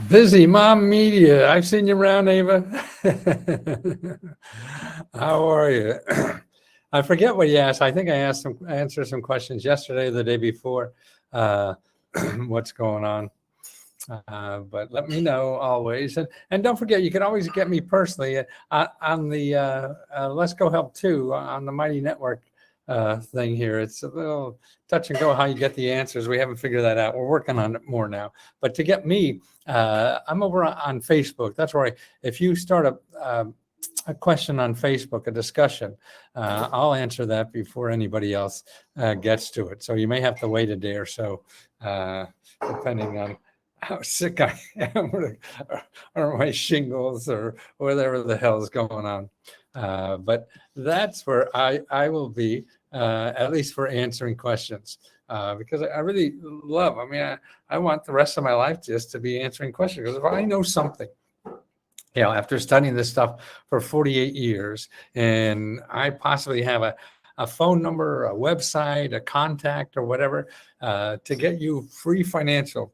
Busy Mom Media. I've seen you around, Ava. How are you? I forget what you asked. I think I answered some questions yesterday or the day before. Uh, what's going on? But let me know always. And don't forget, you can always get me personally on the Let's Go Help 2 on the Mighty Network thing here. It's a little touch and go how you get the answers. We haven't figured that out. We're working on it more now. But to get me, I'm over on Facebook. That's where if you start a question on Facebook, a discussion, I'll answer that before anybody else gets to it. So you may have to wait a day or so, depending on how sick I am or my shingles or whatever the hell is going on. But that's where I will be, at least for answering questions, because I really love, I want the rest of my life just to be answering questions, because if I know something, after studying this stuff for 48 years, and I possibly have a phone number, a website, a contact, or whatever, to get you free financial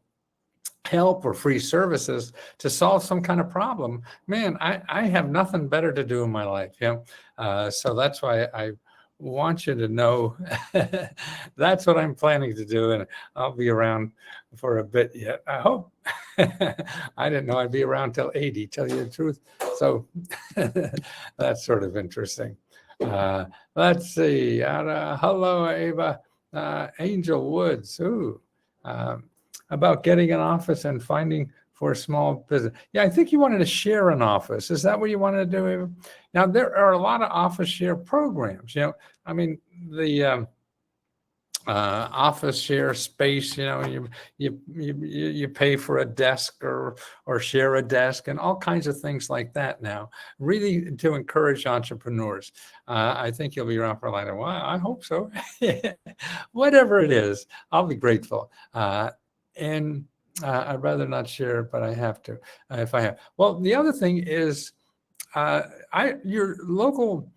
help or free services to solve some kind of problem, man, I have nothing better to do in my life. So that's why I want you to know that's what I'm planning to do, and I'll be around for a bit yet, I hope. I didn't know I'd be around till 80, tell you the truth. So that's sort of interesting. Let's see. Hello, Ava. Angel Woods. Ooh. About getting an office and finding for a small business. Yeah, I think you wanted to share an office. Is that what you wanted to do, Ava? Now, there are a lot of office share programs. The office share space, you pay for a desk or share a desk and all kinds of things like that now, really to encourage entrepreneurs. I think you'll be around for a lot of while. I hope so. Whatever it is, I'll be grateful. And I'd rather not share, but I have to if I have. Well, the other thing is your local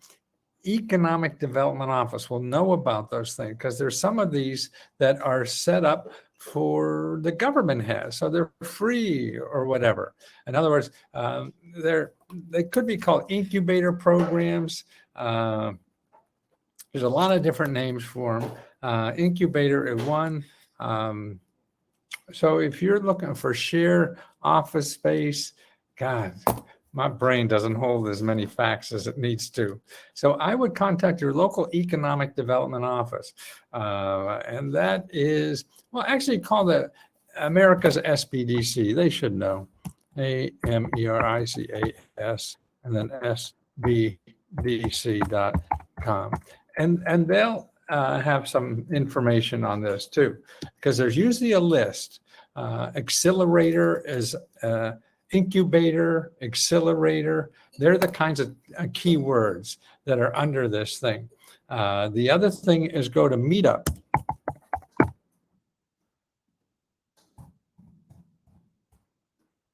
economic development office will know about those things, because there's some of these that are set up for the government has, so they're free or whatever. In other words, they could be called incubator programs. There's a lot of different names for them. Incubator is one. So if you're looking for share office space, God, my brain doesn't hold as many facts as it needs to. So I would contact your local economic development office. And that is, well, actually call the America's SBDC. They should know. AMERICAS and then SBDC.com. And they'll have some information on this too, because there's usually a list. Accelerator is incubator, accelerator. They're the kinds of keywords that are under this thing. The other thing is go to Meetup.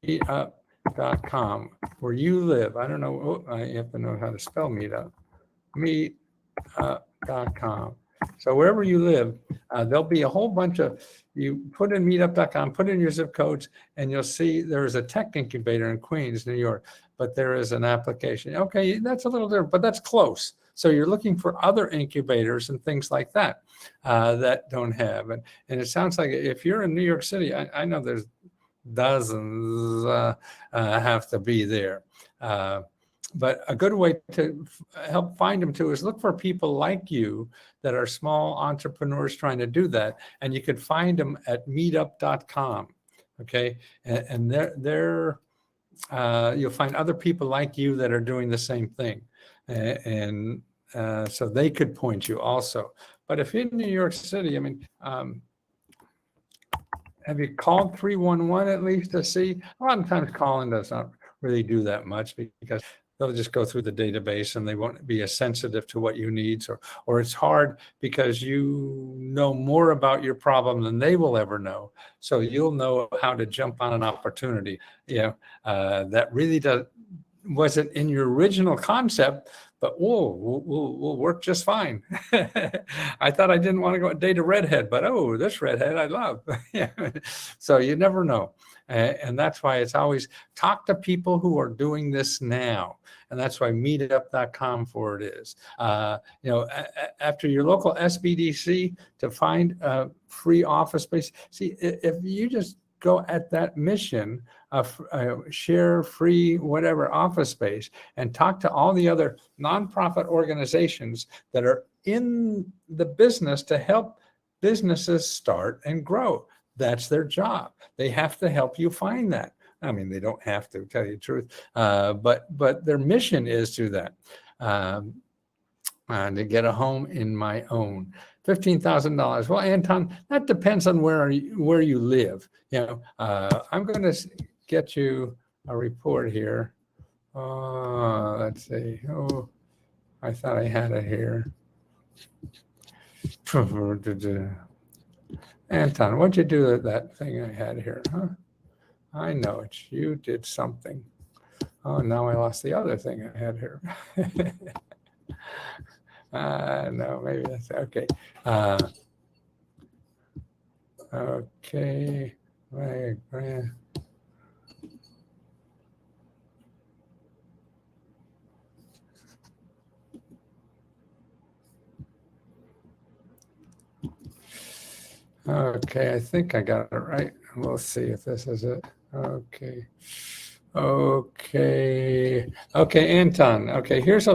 Meetup.com, where you live. I don't know. I have to know how to spell Meetup. Meetup.com. So wherever you live, there'll be a whole bunch of, you put in meetup.com, put in your zip codes, and you'll see there's a tech incubator in Queens, New York, but there is an application. Okay, that's a little different, but that's close. So you're looking for other incubators and things like that that don't have. And it sounds like if you're in New York City, I know there's dozens have to be there. But a good way to help find them too is look for people like you that are small entrepreneurs trying to do that. And you can find them at meetup.com. Okay. And you'll find other people like you that are doing the same thing. And so they could point you also. But if you're in New York City, have you called 311 at least to see? A lot of times calling does not really do that much, because they'll just go through the database and they won't be as sensitive to what you need, or it's hard because you know more about your problem than they will ever know. So you'll know how to jump on an opportunity, that really wasn't in your original concept, but whoa, we'll work just fine. I thought I didn't want to go date a redhead, but oh, this redhead I love. Yeah. So you never know. And that's why it's always talk to people who are doing this now. And that's why meetup.com for it is. After your local SBDC to find a free office space. See, if you just go at that mission of share free whatever office space and talk to all the other nonprofit organizations that are in the business to help businesses start and grow. That's their job. They have to help you find that. I mean, they don't have to, tell you the truth, but their mission is to that. To get a home in my own. $15,000. Well, Anton, that depends on where you live. I'm going to get you a report here. Let's see. Oh, I thought I had it here. Anton, what'd you do with that thing I had here? Huh? I know it. You did something. Oh, now I lost the other thing I had here. No, maybe that's okay. Okay. Right. Okay, I think I got it right. We'll see if this is it. Okay, Anton. Okay, here's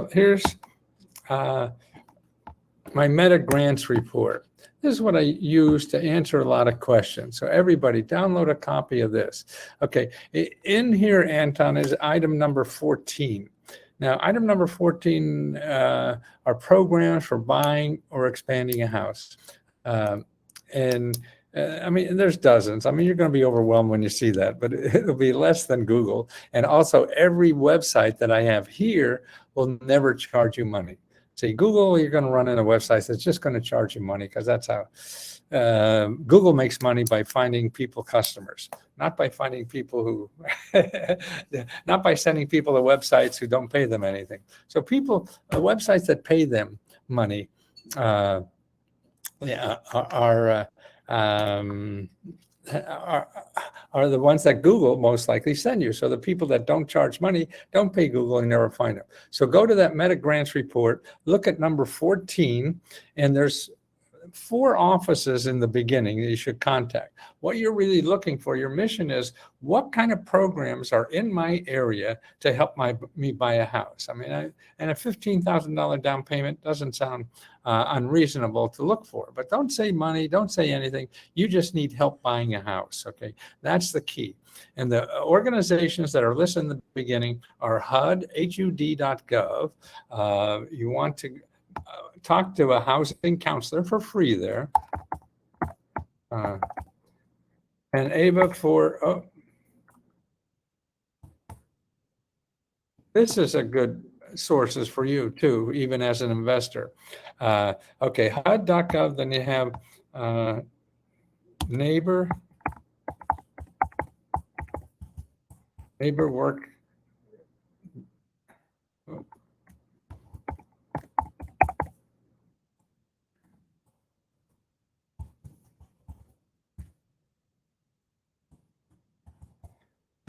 my Meta Grants report. This is what I use to answer a lot of questions. So everybody download a copy of this. Okay, in here, Anton, is item number 14. Now, item number 14 are programs for buying or expanding a house. I mean, there's dozens. I mean, you're going to be overwhelmed when you see that, but it'll be less than Google. And also, every website that I have here will never charge you money. See, Google, you're going to run into websites that's just going to charge you money because that's how Google makes money, by finding people customers, not by finding people who, not by sending people to websites who don't pay them anything. So websites that pay them money are the ones that Google most likely send you. So the people that don't charge money don't pay Google and never find them. So go to that Meta Grants report, look at number 14, and there's 4 offices in the beginning that you should contact. What you're really looking for, your mission is, what kind of programs are in my area to help me buy a house? I mean, and a $15,000 down payment doesn't sound unreasonable to look for, but don't say money, don't say anything. You just need help buying a house, okay? That's the key. And the organizations that are listed in the beginning are HUD.gov. You want to talk to a housing counselor for free there. And Ava for, this is a good sources for you too, even as an investor. Okay, HUD.gov, then you have Neighbor Work.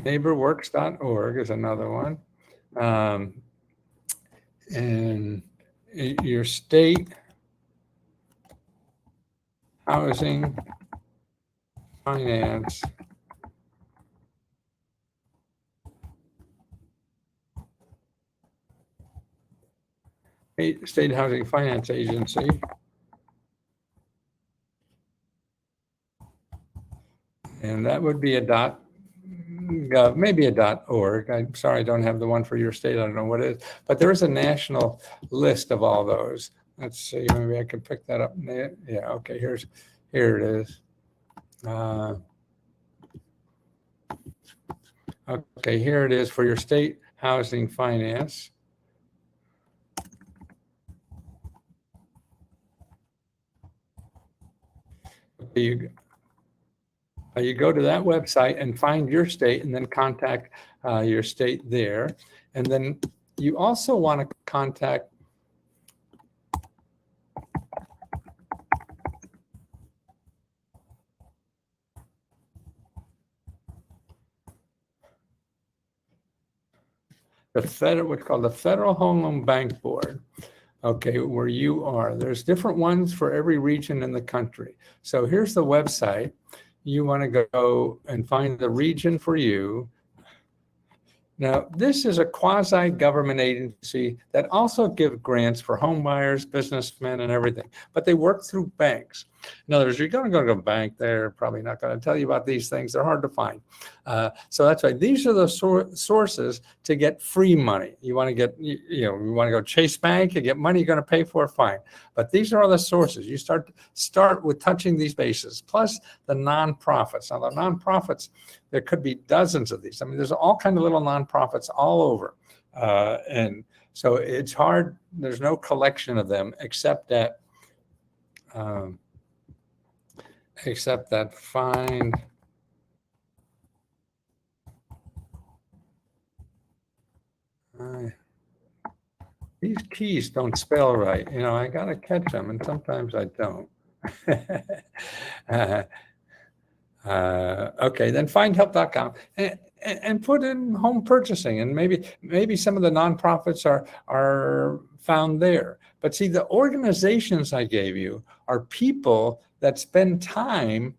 NeighborWorks.org is another one. And your state housing finance State Housing Finance Agency. And that would be a .gov, maybe a .org. I'm sorry, I don't have the one for your state. I don't know what it is, but there is a national list of all those. Let's see, maybe I can pick that up. Yeah, okay, here it is. Okay, here it is for your state housing finance. You go to that website and find your state, and then contact your state there. And then you also want to contact the federal, what's called the Federal Home Loan Bank Board. Okay, where you are. There's different ones for every region in the country. So here's the website. You want to go and find the region for you. Now, this is a quasi-government agency that also gives grants for home buyers, businessmen, and everything, but they work through banks. In other words, you're going to go to a bank, they're probably not going to tell you about these things. They're hard to find. So that's why these are the sources to get free money. You want to get, you want to go Chase Bank and get money you're going to pay for, fine. But these are all the sources. You start with touching these bases, plus the nonprofits. Now, the nonprofits, there could be dozens of these. I mean, there's all kinds of little nonprofits all over. And so it's hard. There's no collection of them except that find these keys don't spell right. I got to catch them, and sometimes I don't. Okay, then findhelp.com and put in home purchasing, and maybe some of the nonprofits are found there. But see, the organizations I gave you are people that spend time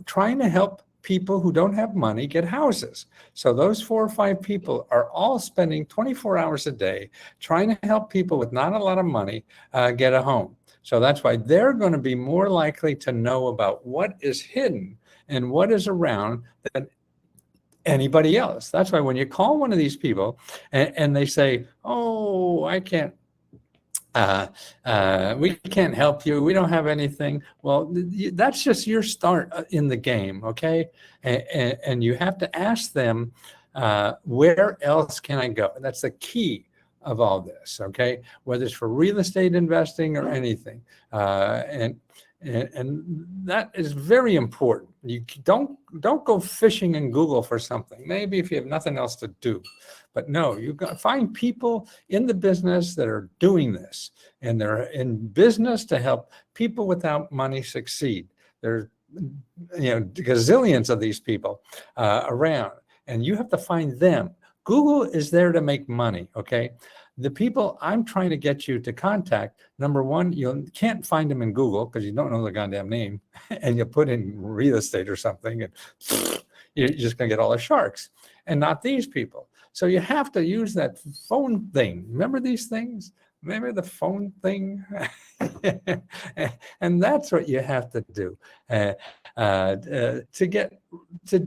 trying to help people who don't have money get houses. So those 4 or 5 people are all spending 24 hours a day trying to help people with not a lot of money get a home. So that's why they're going to be more likely to know about what is hidden and what is around than anybody else. That's why when you call one of these people and they say, oh, I can't, we can't help you, we don't have anything. Well, that's just your start in the game, okay? And you have to ask them, where else can I go? That's the key of all this, okay? Whether it's for real estate investing or anything. And that is very important. You don't go fishing in Google for something. Maybe if you have nothing else to do, but no, you got to find people in the business that are doing this, and they're in business to help people without money succeed. There's gazillions of these people around, and you have to find them. Google is there to make money, okay? The people I'm trying to get you to contact, number one, you can't find them in Google because you don't know the goddamn name, and you put in real estate or something, and you're just going to get all the sharks, and not these people. So you have to use that phone thing. Remember these things? Remember the phone thing? And that's what you have to do to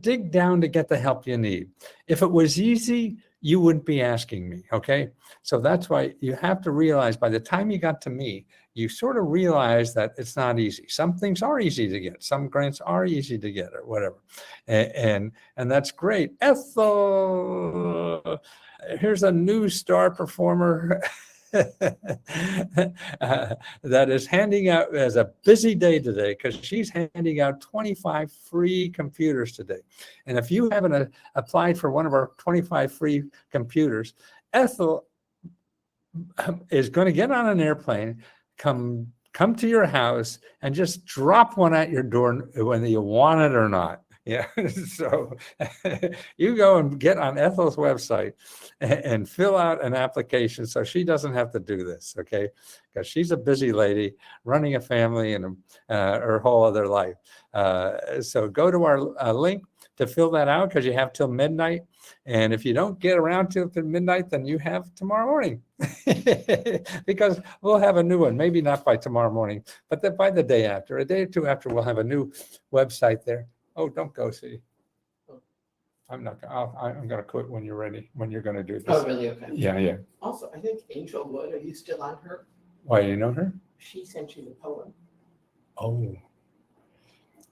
dig down to get the help you need. If it was easy, you wouldn't be asking me, okay? So that's why you have to realize by the time you got to me, you sort of realize that it's not easy. Some things are easy to get. Some grants are easy to get or whatever. And that's great. Ethel, here's a new star performer that is handing out, as a busy day today, because she's handing out 25 free computers today. And if you haven't applied for one of our 25 free computers, Ethel is going to get on an airplane, come to your house, and just drop one at your door whether you want it or not. Yeah, so you go and get on Ethel's website and fill out an application so she doesn't have to do this, okay? Because she's a busy lady running a family and her whole other life. So go to our link to fill that out, because you have till midnight. And if you don't get around to midnight, then you have tomorrow morning because we'll have a new one, maybe not by tomorrow morning, but then by the day after, a day or two after, we'll have a new website there. Oh, don't go, see. I'm not. I'm going to quit when you're ready. When you're going to do this. Oh, really? Okay. Yeah. Also, I think Angel Wood. Are you still on her? Why, you know her? She sent you the poem. Oh.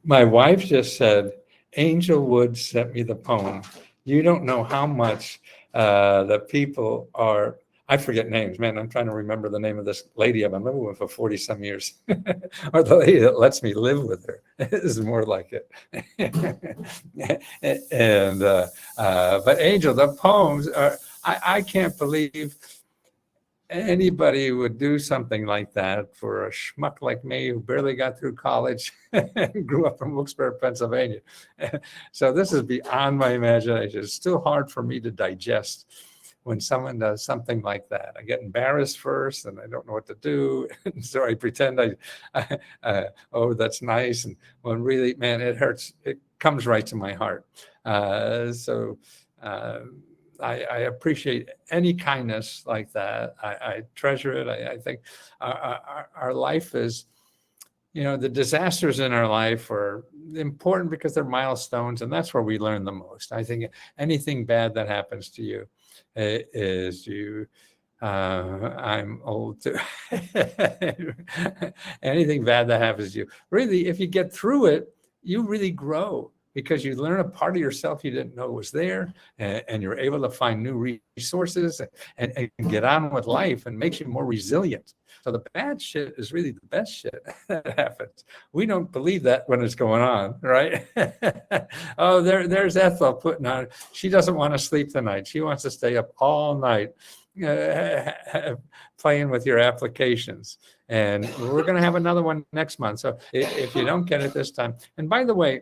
My wife just said, Angel Wood sent me the poem. You don't know how much the people are. I forget names, man. I'm trying to remember the name of this lady I've been living with for 40 some years, or the lady that lets me live with her. Is more like it. And but Angel, the poems I can't believe anybody would do something like that for a schmuck like me who barely got through college and grew up in Wilkes-Barre, Pennsylvania. So this is beyond my imagination. It's still hard for me to digest when someone does something like that. I get embarrassed first and I don't know what to do. And so I pretend oh, that's nice. And when really, man, it hurts. It comes right to my heart. I appreciate any kindness like that. I treasure it. I think our life is, the disasters in our life are important because they're milestones, and that's where we learn the most. I think anything bad that happens to you is you. I'm old too. Anything bad that happens to you, really, if you get through it, you really grow because you learn a part of yourself you didn't know was there, and you're able to find new resources and get on with life, and makes you more resilient. So the bad shit is really the best shit that happens. We don't believe that when it's going on, right? Oh, there's Ethel putting on. She doesn't want to sleep tonight. She wants to stay up all night playing with your applications. And we're going to have another one next month. So if you don't get it this time, and by the way,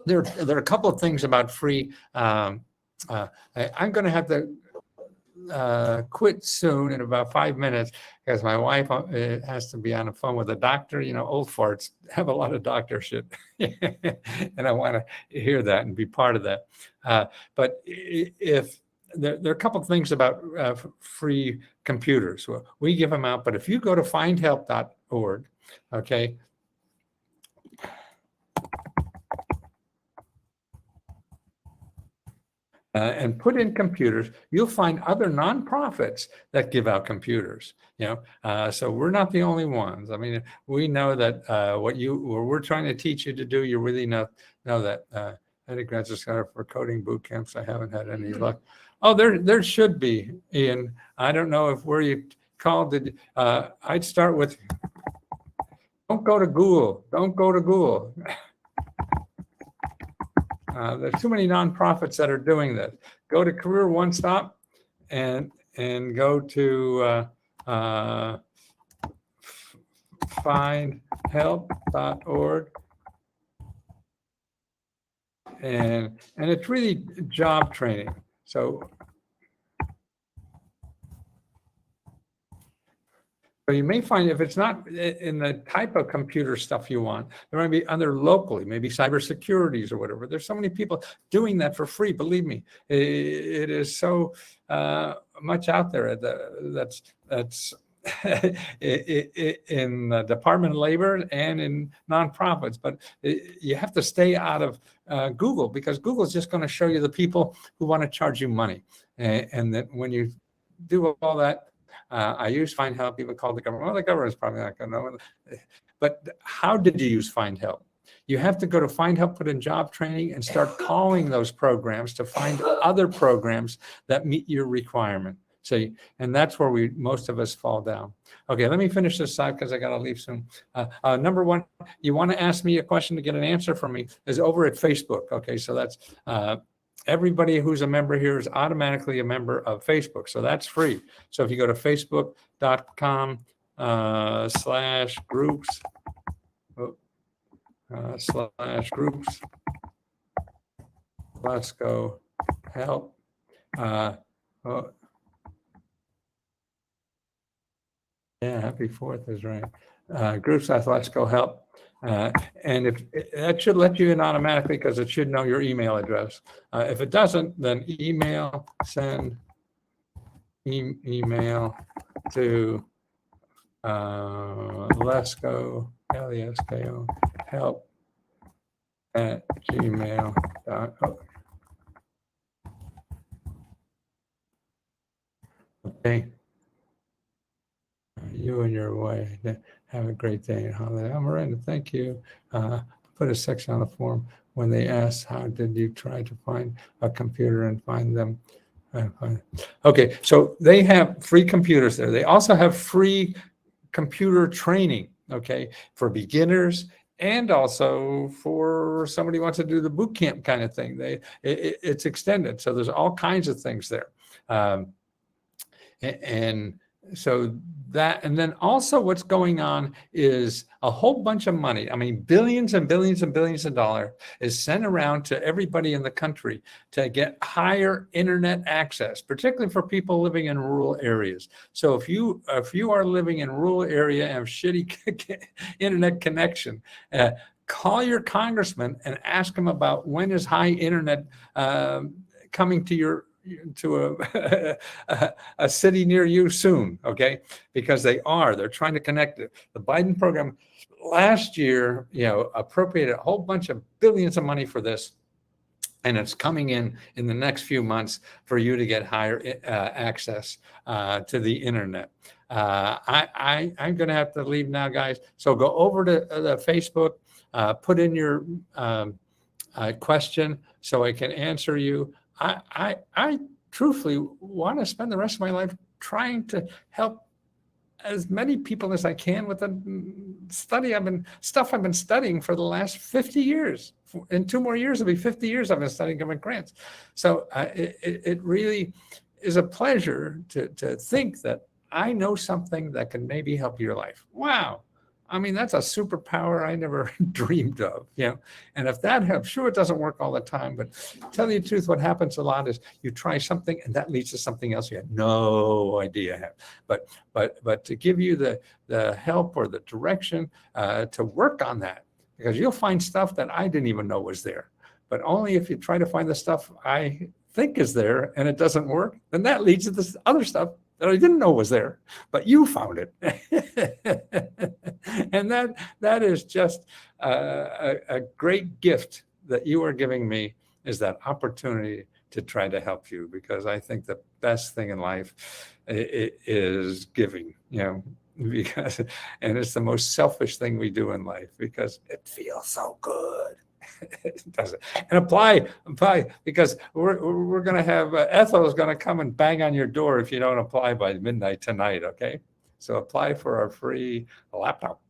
there are a couple of things about free. I'm going to have to quit soon in about 5 minutes because my wife has to be on the phone with a doctor. Old farts have a lot of doctor shit, and I want to hear that and be part of that. But if there are a couple of things about free computers. Well, we give them out, but if you go to findhelp.org, okay. And put in computers, you'll find other nonprofits that give out computers. So we're not the only ones. I mean, we know that what we're trying to teach you to do, you really know that. Any graduate scholar for coding boot camps? I haven't had any luck. Oh, there should be, Ian. I don't know if where you called it. I'd start with, don't go to Google. Don't go to Google. There's too many nonprofits that are doing this. Go to Career One Stop and go to findhelp.org. And it's really job training. So you may find if it's not in the type of computer stuff you want, there might be other locally, maybe cybersecurities or whatever. There's so many people doing that for free. Believe me, it is so much out there that's in the Department of Labor and in nonprofits. But you have to stay out of Google, because Google is just going to show you the people who want to charge you money. And that when you do all that, I use Find Help, even called the government. Well, the government's probably not going to know. But how did you use Find Help? You have to go to Find Help, put in job training, and start calling those programs to find other programs that meet your requirement. See, and that's where most of us fall down. Okay, let me finish this side because I got to leave soon. Number one, you want to ask me a question to get an answer from me is over at Facebook. Okay, so that's everybody who's a member here is automatically a member of Facebook. So that's free. So if you go to facebook.com/groups, /groups, let's go help. Yeah, happy 4th is right. Groups, let's go help. And if that should let you in automatically, because it should know your email address. If it doesn't, then send email to let's go LESKO help at gmail.com. Okay. You and your wife have a great day and holiday. Miranda, thank you. Put a section on the form when they ask, how did you try to find a computer and find them? Okay, so they have free computers there. They also have free computer training, okay, for beginners, and also for somebody who wants to do the boot camp kind of thing. It's extended. So there's all kinds of things there. Um, and so that, and then also what's going on is a whole bunch of money. I mean, billions and billions and billions of dollars is sent around to everybody in the country to get higher internet access, particularly for people living in rural areas. So if you are living in a rural area and have shitty internet connection, call your congressman and ask him about when is high internet coming to a city near you soon, okay? Because they're trying to connect it. The Biden program last year, appropriated a whole bunch of billions of money for this, and it's coming in the next few months for you to get higher access to the internet. I'm going to have to leave now, guys. So go over to the Facebook, put in your question so I can answer you. I truthfully want to spend the rest of my life trying to help as many people as I can with the stuff I've been studying for the last 50 years. In 2 more years, it'll be 50 years I've been studying government grants. So it really is a pleasure to think that I know something that can maybe help your life. Wow. I mean, that's a superpower I never dreamed of, And if that helps, sure, it doesn't work all the time, but to tell you the truth, what happens a lot is you try something and that leads to something else you had no idea. But to give you the help or the direction to work on that, because you'll find stuff that I didn't even know was there. But only if you try to find the stuff I think is there and it doesn't work, then that leads to this other stuff that I didn't know was there, but you found it. And that is just a great gift that you are giving me, is that opportunity to try to help you, because I think the best thing in life is giving, because, and it's the most selfish thing we do in life because it feels so good. It doesn't. And apply, because we're going to have Ethel is going to come and bang on your door if you don't apply by midnight tonight. Okay, so apply for our free laptop.